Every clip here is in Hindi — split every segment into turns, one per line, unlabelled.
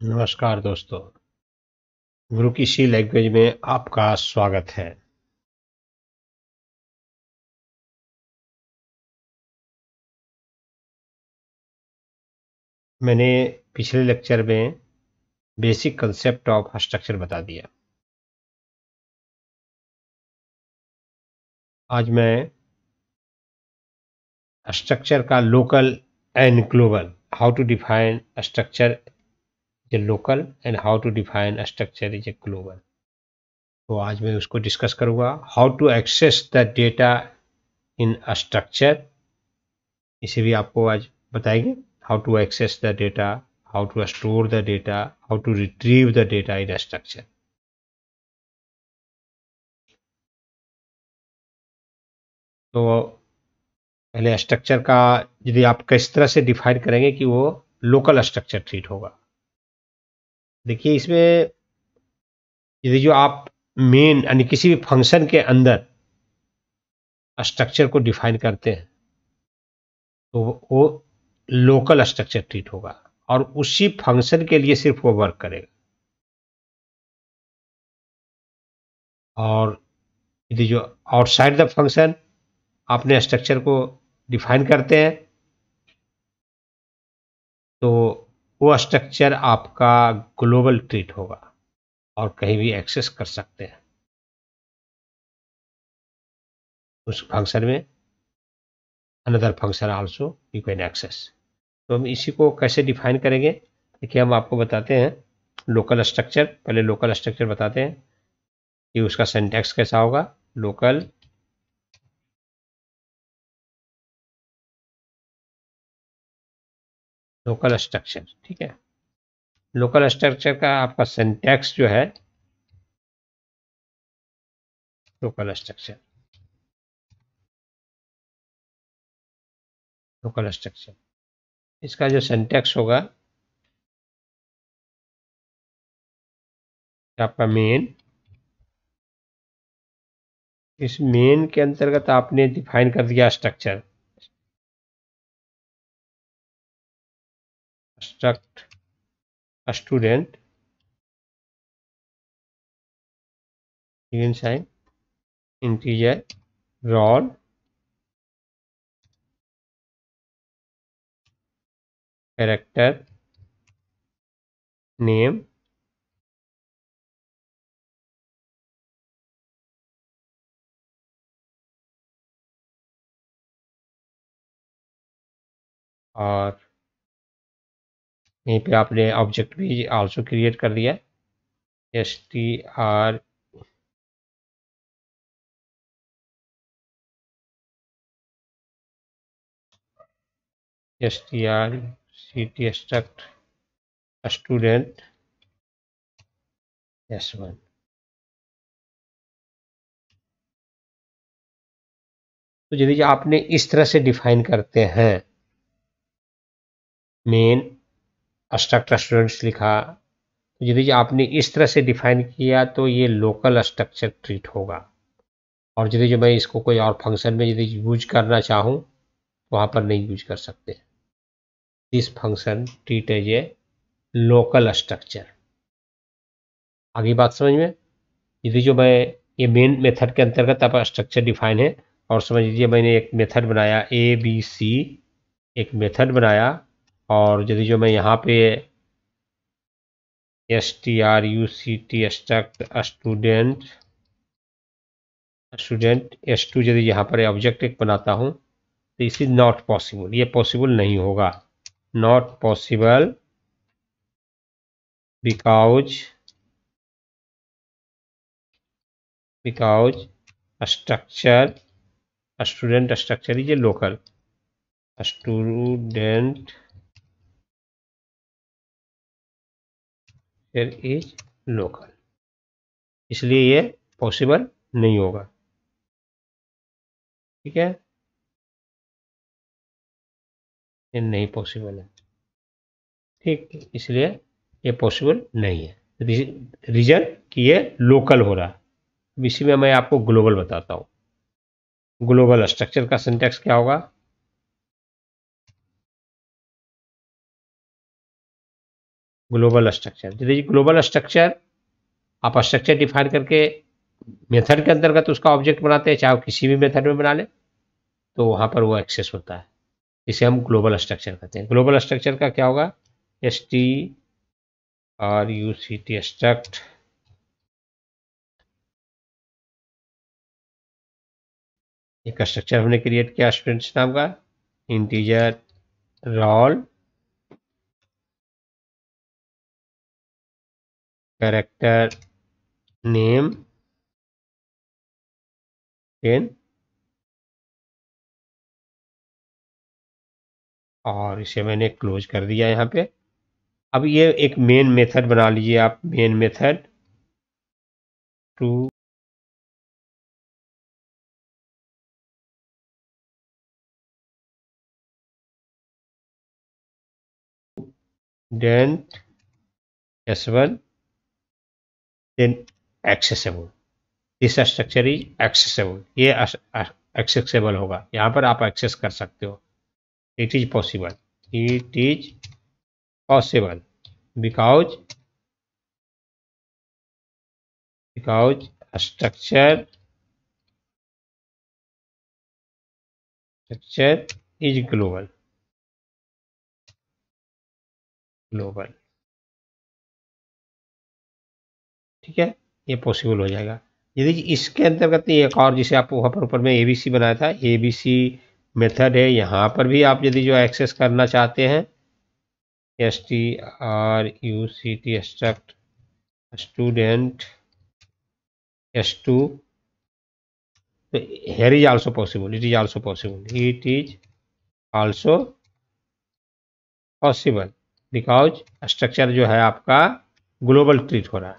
नमस्कार दोस्तों, गुरु की सी लैंग्वेज में आपका स्वागत है। मैंने पिछले लेक्चर में बेसिक कंसेप्ट ऑफ स्ट्रक्चर बता दिया। आज मैं स्ट्रक्चर का local and global, how to define structure is a local and how to define structure is a global, तो आज मैं उसको डिस्कस करूंगा। How to access the data in structure, इसे भी आपको आज बताएंगे। How to access the data, how to store the data, how to retrieve the data in a structure। तो पहले स्ट्रक्चर का यदि आप किस तरह से डिफाइन करेंगे कि वो लोकल स्ट्रक्चर ट्रीट होगा। देखिए, इसमें यदि जो आप मेन यानी किसी भी फंक्शन के अंदर स्ट्रक्चर को डिफाइन करते हैं तो वो लोकल स्ट्रक्चर ट्रीट होगा और उसी फंक्शन के लिए सिर्फ वो वर्क करेगा। और यदि जो आउटसाइड द फंक्शन आपने स्ट्रक्चर को डिफाइन करते हैं तो वो स्ट्रक्चर आपका ग्लोबल ट्रीट होगा और कहीं भी एक्सेस कर सकते हैं उस फंक्शन में। Another function also you can access. तो हम इसी को कैसे डिफाइन करेंगे, देखिए हम आपको बताते हैं लोकल स्ट्रक्चर। पहले लोकल स्ट्रक्चर बताते हैं कि उसका सिंटैक्स कैसा होगा। लोकल लोकल स्ट्रक्चर, ठीक है। लोकल स्ट्रक्चर का आपका सिंटैक्स जो है, लोकल स्ट्रक्चर लोकल स्ट्रक्चर इसका जो सिंटैक्स होगा आपका मेन, इस मेन के अंतर्गत आपने डिफाइन कर दिया structure. Struct student sign integer roll character name और यहीं पे आपने ऑब्जेक्ट भी आल्सो क्रिएट कर दिया। str ct struct student s1। तो यदि आपने इस तरह से डिफाइन करते हैं, मेन स्ट्रक्ट स्टूडेंट्स लिखा, तो यदि आपने इस तरह से डिफाइन किया तो ये लोकल स्ट्रक्चर ट्रीट होगा। और यदि जो मैं इसको कोई और फंक्शन में यदि यूज करना चाहूँ तो वहाँ पर नहीं यूज कर सकते। This function treat as a local structure. आगे बात समझ में। यदि जो मैं ये मेन मेथड के अंतर्गत आपका स्ट्रक्चर डिफाइन है और समझ लीजिए मैंने एक मेथड बनाया ABC, एक मेथड बनाया और यदि जो मैं यहाँ पे struct स्टूडेंट s2 यदि यहाँ पर ऑब्जेक्ट एक बनाता हूँ तो इस इज नॉट पॉसिबल, ये पॉसिबल नहीं होगा। Not possible because structure structure is a local student is local, इसलिए ये पॉसिबल नहीं होगा। ठीक है, ये नहीं पॉसिबल है। ठीक, इसलिए ये पॉसिबल नहीं है। रीजन कि ये लोकल हो रहा है। इसी में मैं आपको ग्लोबल बताता हूँ। ग्लोबल स्ट्रक्चर का सिंटैक्स क्या होगा। ग्लोबल स्ट्रक्चर, जैसे ग्लोबल स्ट्रक्चर आप स्ट्रक्चर डिफाइन करके मेथड के अंतर्गत उसका ऑब्जेक्ट बनाते हैं, चाहे वो किसी भी मेथड में बना ले, तो वहाँ पर वो एक्सेस होता है, इसे हम ग्लोबल स्ट्रक्चर कहते हैं। ग्लोबल स्ट्रक्चर का क्या होगा, struct स्ट्रक्ट, एक स्ट्रक्चर हमने क्रिएट किया स्टूडेंट्स नाम का, इंटीजर रोल कैरेक्टर नेम 10 और इसे मैंने क्लोज कर दिया यहाँ पे। अब ये एक मेन मेथड बना लीजिए आप, main method student s1 then accessible, this structure is accessible, ये एक्सेसिबल होगा, यहाँ पर आप एक्सेस कर सकते हो। It is possible, it is possible because structure is global, ठीक है, ये पॉसिबल हो जाएगा। यदि इसके अंतर्गत एक और, जिसे आप वहाँ पर ऊपर में ABC बनाया था, ABC मेथड है, यहाँ पर भी आप यदि जो एक्सेस करना चाहते हैं, struct स्ट्रक्ट स्टूडेंट s2, तो here is also possible, it is also possible because structure जो है आपका ग्लोबल ट्रीट हो रहा है।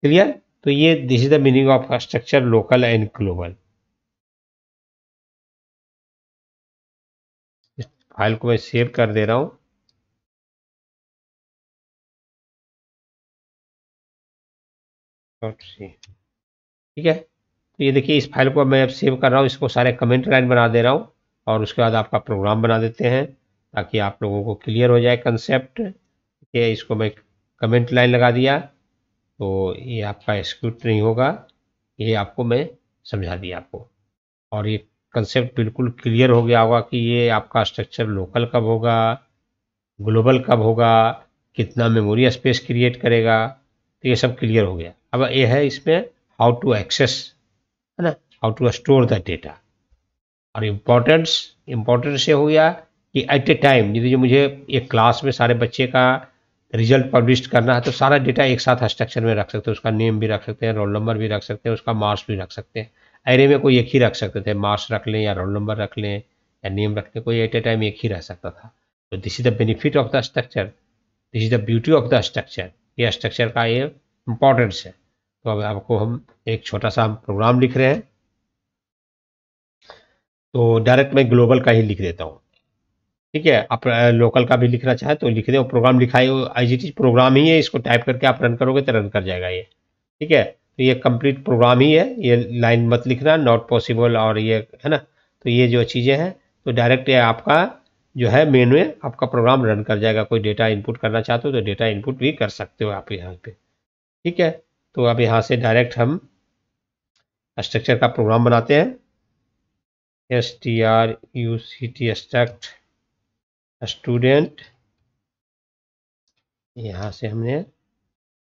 क्लियर, तो ये this is the meaning of structure local and global. इस फाइल को मैं सेव कर दे रहा हूं, ठीक है। तो ये देखिए, इस फाइल को मैं अब सेव कर रहा हूँ, इसको सारे कमेंट लाइन बना दे रहा हूँ और उसके बाद आपका प्रोग्राम बना देते हैं ताकि आप लोगों को क्लियर हो जाए कंसेप्ट। ये इसको मैं कमेंट लाइन लगा दिया तो ये आपका एग्जीक्यूट नहीं होगा, ये आपको मैं समझा दिया आपको, और ये कंसेप्ट बिल्कुल क्लियर हो गया होगा कि ये आपका स्ट्रक्चर लोकल कब होगा, ग्लोबल कब होगा, कितना मेमोरी स्पेस क्रिएट करेगा, तो ये सब क्लियर हो गया। अब ये है इसमें हाउ टू एक्सेस, है ना, how to store the data. और इम्पोर्टेंस ये हो गया कि एट ए टाइम यदि जो मुझे एक क्लास में सारे बच्चे का रिजल्ट पब्लिश करना है तो सारा डेटा एक साथ स्ट्रक्चर में रख सकते हैं, उसका नेम भी रख सकते हैं, रोल नंबर भी रख सकते हैं, उसका मार्क्स भी रख सकते हैं। एरे में कोई एक ही रख सकते थे, मार्क्स रख लें या रोल नंबर रख लें या नेम रख लें, कोई एट ए टाइम एक ही रह सकता था। तो this is the benefit of the structure, this is the beauty of the structure, ये स्ट्रक्चर का ये इंपॉर्टेंस है। तो अब आपको हम एक छोटा सा प्रोग्राम लिख रहे हैं, तो डायरेक्ट मैं ग्लोबल का ही लिख देता हूँ, ठीक है। आप लोकल का भी लिखना चाहे तो लिख दें, प्रोग्राम लिखाई IGT प्रोग्राम ही है, इसको टाइप करके आप रन करोगे तो रन कर जाएगा ये, ठीक है। तो ये कंप्लीट प्रोग्राम ही है, ये लाइन मत लिखना, नॉट पॉसिबल और ये, है ना। तो ये जो चीज़ें हैं तो डायरेक्ट ये आपका जो है मेन में आपका प्रोग्राम रन कर जाएगा। कोई डेटा इनपुट करना चाहते हो तो डेटा इनपुट भी कर सकते हो आप यहाँ पे, ठीक है। तो अब यहाँ से डायरेक्ट हम स्ट्रक्चर का प्रोग्राम बनाते हैं, struct स्ट्रक्ट स्टूडेंट, यहाँ से हमने,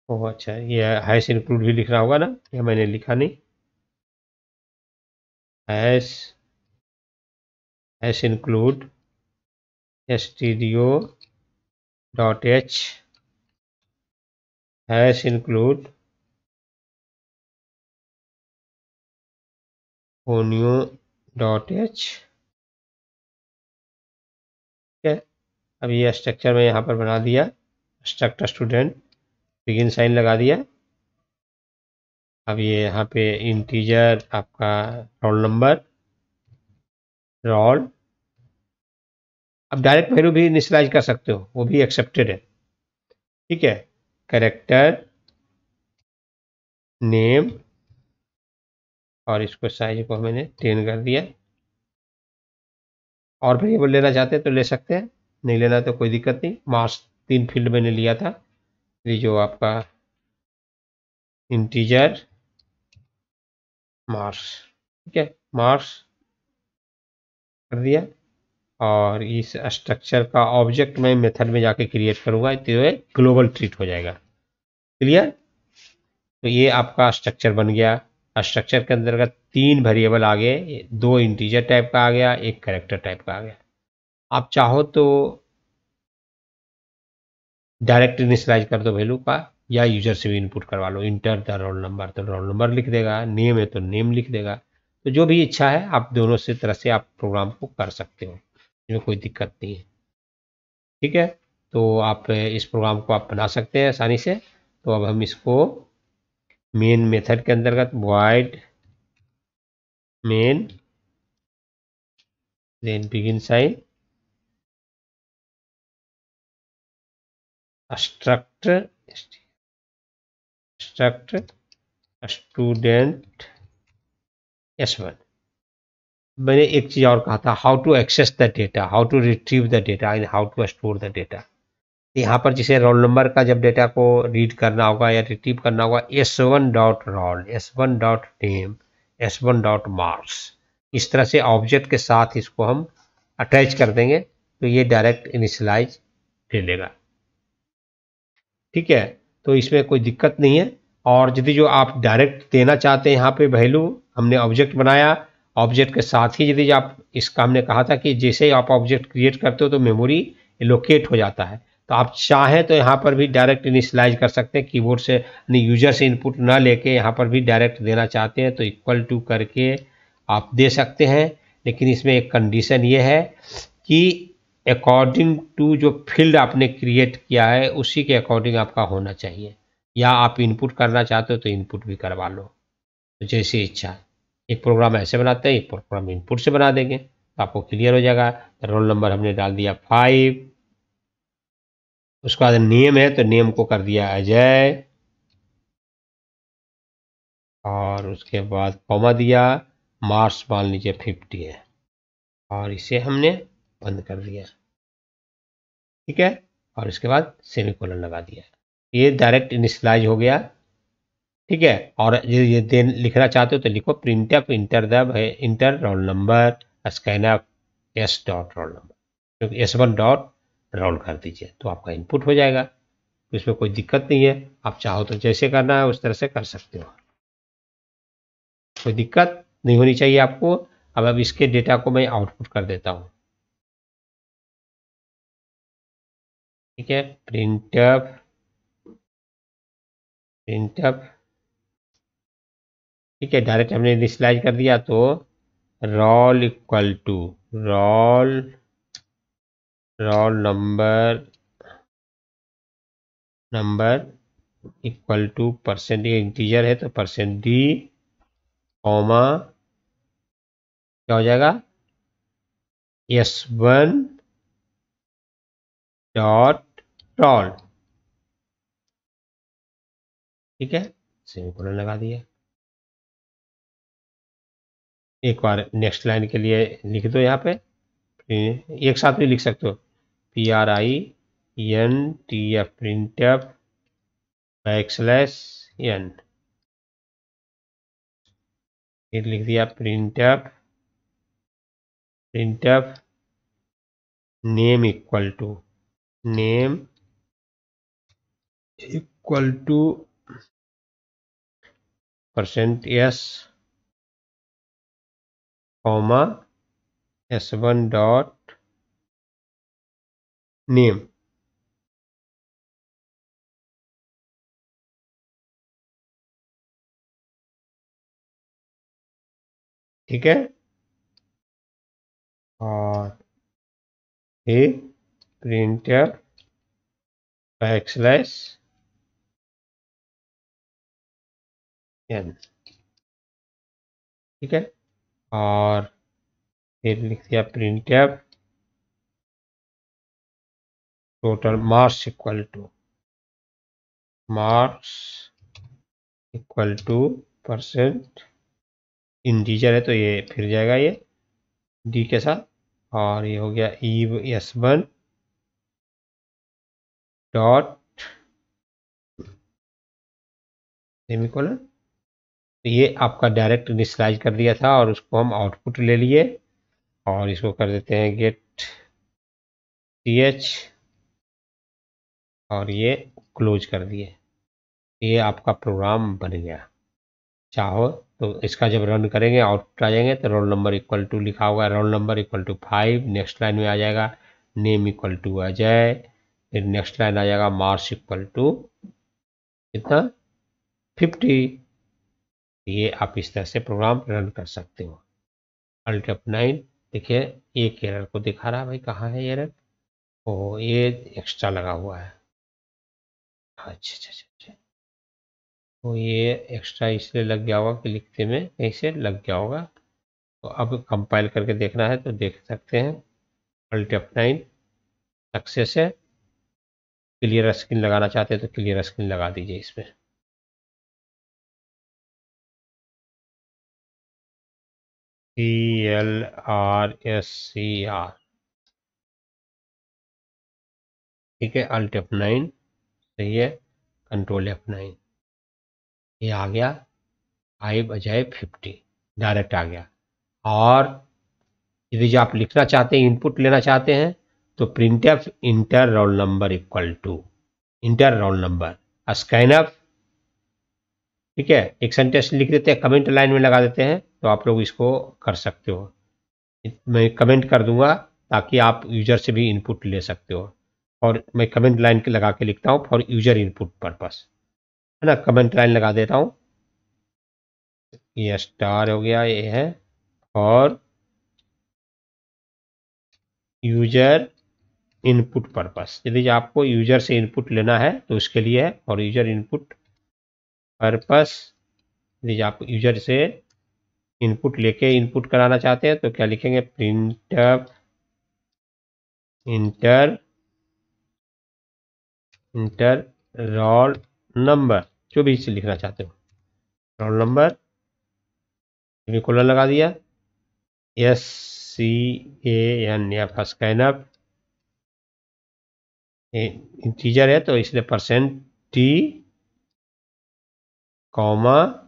ओह अच्छा, ये हैश इंक्लूड भी लिखना होगा ना, ये मैंने लिखा नहीं, hash include stdio.h, hash include onio.h, ठीक है। अब ये स्ट्रक्चर में यहाँ पर बना दिया, स्ट्रक्ट स्टूडेंट, बिगिन साइन लगा दिया। अब ये यहाँ पे इंटीजर आपका रोल नंबर, रोल, अब डायरेक्ट वैल्यू भी इनिशियलाइज कर सकते हो, वो भी एक्सेप्टेड है, ठीक है। कैरेक्टर नेम, और इसको साइज को मैंने 10 कर दिया, और वेरिएबल लेना चाहते हैं तो ले सकते हैं, नहीं लेना तो कोई दिक्कत नहीं। मार्क्स 3 फील्ड मैंने लिया था, ये जो आपका इंटीजर मार्क्स, ठीक है, मार्क्स कर दिया, और इस स्ट्रक्चर का ऑब्जेक्ट मैं मेथड में जाके क्रिएट करूंगा तो ये ग्लोबल ट्रीट हो जाएगा। क्लियर? तो ये आपका स्ट्रक्चर बन गया। स्ट्रक्चर के अंतर्गत 3 वेरिएबल आ गए, 2 इंटीजर टाइप का आ गया, 1 कैरेक्टर टाइप का आ गया। आप चाहो तो डायरेक्ट इनिशियलाइज कर दो वैल्यू का, या यूजर से भी इनपुट करवा लो। इंटर द रोल नंबर, तो रोल नंबर लिख देगा, नेम है तो नेम लिख देगा। तो जो भी इच्छा है आप दोनों से तरह से आप प्रोग्राम को कर सकते हो, इसमें कोई दिक्कत नहीं है। ठीक है, तो आप इस प्रोग्राम को आप बना सकते हैं आसानी से। तो अब हम इसको मेन मेथड के अंतर्गत void main then begin sign struct student S1। मैंने एक चीज और कहा था, how to access the data, how to retrieve the data and how to store the data. यहाँ पर जिसे रोल नंबर का जब डेटा को रीड करना होगा या रिट्रीव करना होगा, S1.roll, S1.name, S1.marks, इस तरह से ऑब्जेक्ट के साथ इसको हम अटैच कर देंगे तो ये डायरेक्ट इनिशियलाइज ले लेगा। ठीक है, तो इसमें कोई दिक्कत नहीं है। और यदि जो आप डायरेक्ट देना चाहते हैं यहाँ पे वैल्यू, हमने ऑब्जेक्ट बनाया, ऑब्जेक्ट के साथ ही यदि आप, इसका हमने कहा था कि जैसे ही आप ऑब्जेक्ट क्रिएट करते हो तो मेमोरी एलोकेट हो जाता है। तो आप चाहें तो यहाँ पर भी डायरेक्ट इनिशियलाइज कर सकते हैं कीबोर्ड से, यानी यूजर से इनपुट ना लेके यहाँ पर भी डायरेक्ट देना चाहते हैं तो इक्वल टू करके आप दे सकते हैं। लेकिन इसमें एक कंडीशन ये है कि अकॉर्डिंग टू जो फील्ड आपने क्रिएट किया है उसी के अकॉर्डिंग आपका होना चाहिए, या आप इनपुट करना चाहते हो तो इनपुट भी करवा लो, तो जैसी इच्छा है। एक प्रोग्राम ऐसे बनाते हैं, एक प्रोग्राम इनपुट से बना देंगे, तो आपको क्लियर हो जाएगा। रोल नंबर हमने डाल दिया 5, उसके बाद नेम है तो नेम को कर दिया अजय, और उसके बाद कॉमा दिया, मार्क्स मान लीजिए 50 है, और इसे हमने बंद कर दिया। ठीक है, और इसके बाद सेमीकोलन लगा दिया, ये डायरेक्ट इनिशियलाइज हो गया। ठीक है, और ये देन लिखना चाहते हो तो लिखो printf inter roll number scanf S dot roll number, क्योंकि S1 डॉट रोल कर दीजिए तो आपका इनपुट हो जाएगा। तो इसमें कोई दिक्कत नहीं है, आप चाहो तो जैसे करना है उस तरह से कर सकते हो, कोई दिक्कत नहीं होनी चाहिए आपको। अब इसके डेटा को मैं आउटपुट कर देता हूँ। ठीक है, प्रिंटफ ठीक है, डायरेक्ट हमने इनिशियलाइज कर दिया तो roll equal to roll number equal to percent, ये इंटीजर है तो %d कॉमा क्या हो जाएगा S1 डॉट रोल। ठीक है, सेमीकोलन लगा दिया। एक बार नेक्स्ट लाइन के लिए लिख दो, यहाँ पे एक साथ भी लिख सकते हो, PRINTF प्रिंटफ \n, फिर लिख दिया printf name equal to %s comma S1 dot name. ठीक है, और फिर प्रिंटफ \n। ठीक है, और फिर लिख दिया printf total marks equal to % integer है तो ये फिर जाएगा ये d के साथ, और ये हो गया eve S1 डॉट सेमीकोलन। तो ये आपका डायरेक्ट इनिशियलाइज कर दिया था और उसको हम आउटपुट ले लिए और इसको कर देते हैं गेट ch और ये क्लोज कर दिए। ये आपका प्रोग्राम बन गया। चाहो तो इसका जब रन करेंगे आउटपुट आ जाएंगे तो रोल नंबर इक्वल टू लिखा होगा, roll number equal to 5, next line में आ जाएगा नेम इक्वल टू अजय, फिर नेक्स्ट लाइन आ जाएगा मार्क्स इक्वल टू कितना 50। ये आप इस तरह से प्रोग्राम रन कर सकते हो। अल्ट F9 देखिए एक एरर को दिखा रहा है, भाई कहाँ है एरर? ओ ये एक्स्ट्रा लगा हुआ है। अच्छा अच्छा अच्छा, तो ये एक्स्ट्रा इसलिए लग गया होगा कि लिखते में कहीं से लग गया होगा। तो अब कंपाइल करके देखना है तो देख सकते हैं अल्ट F9 सक्सेस है। क्लियर स्क्रीन लगाना चाहते हैं तो क्लियर स्क्रीन लगा दीजिए इसमें। CLRSCR ठीक है, अल्ट F9 सही है, कंट्रोल F9 ये आ गया 5 बजाय 50 डायरेक्ट आ गया। और यदि जो आप लिखना चाहते हैं इनपुट लेना चाहते हैं तो printf enter roll number equal to enter roll number scanf ठीक है, एक सेंटेंस लिख देते हैं कमेंट लाइन में लगा देते हैं तो आप लोग इसको कर सकते हो। मैं कमेंट कर दूंगा ताकि आप यूजर से भी इनपुट ले सकते हो। और मैं कमेंट लाइन के लगा के लिखता हूँ फॉर यूजर इनपुट पर्पस है ना। कमेंट लाइन लगा देता हूँ, ये स्टार हो गया, ये है और यूजर इनपुट पर्पस। यदि आपको यूजर से इनपुट लेना है तो उसके लिए है और यूजर इनपुट पर्पस। यदि आप यूजर से इनपुट लेके इनपुट कराना चाहते हैं तो क्या लिखेंगे printf इंटर रोल नंबर, जो भी इसे लिखना चाहते हो रोल नंबर सेमीकोलन लगा दिया, SCANF स्कैनअप इंटीजर है तो इसलिए %t कॉमा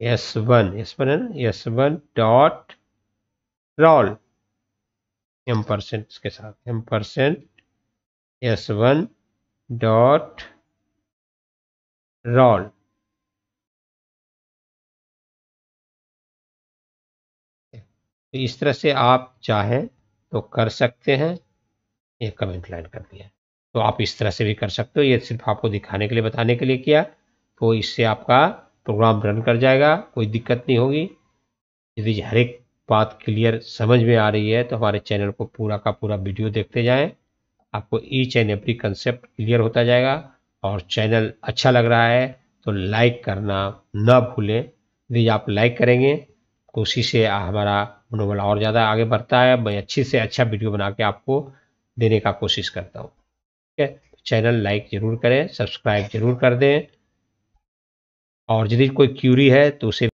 S1 है ना, S1 डॉट रोल %, के साथ %S1 डॉट रोल। तो इस तरह से आप चाहें तो कर सकते हैं। ये कमेंट लाइन कर दिया तो आप इस तरह से भी कर सकते हो। ये सिर्फ आपको दिखाने के लिए बताने के लिए किया, तो इससे आपका प्रोग्राम रन कर जाएगा, कोई दिक्कत नहीं होगी। यदि हर एक बात क्लियर समझ में आ रही है तो हमारे चैनल को पूरा का पूरा वीडियो देखते जाएं, आपको each and every concept clear होता जाएगा। और चैनल अच्छा लग रहा है तो लाइक करना ना भूलें। यदि आप लाइक करेंगे तो उसी से हमारा मनोबल और ज़्यादा आगे बढ़ता है। मैं अच्छी से अच्छा वीडियो बना के आपको देने का कोशिश करता हूँ। ठीक है, चैनल लाइक ज़रूर करें, सब्सक्राइब जरूर कर दें और यदि कोई क्यूरी है तो उसे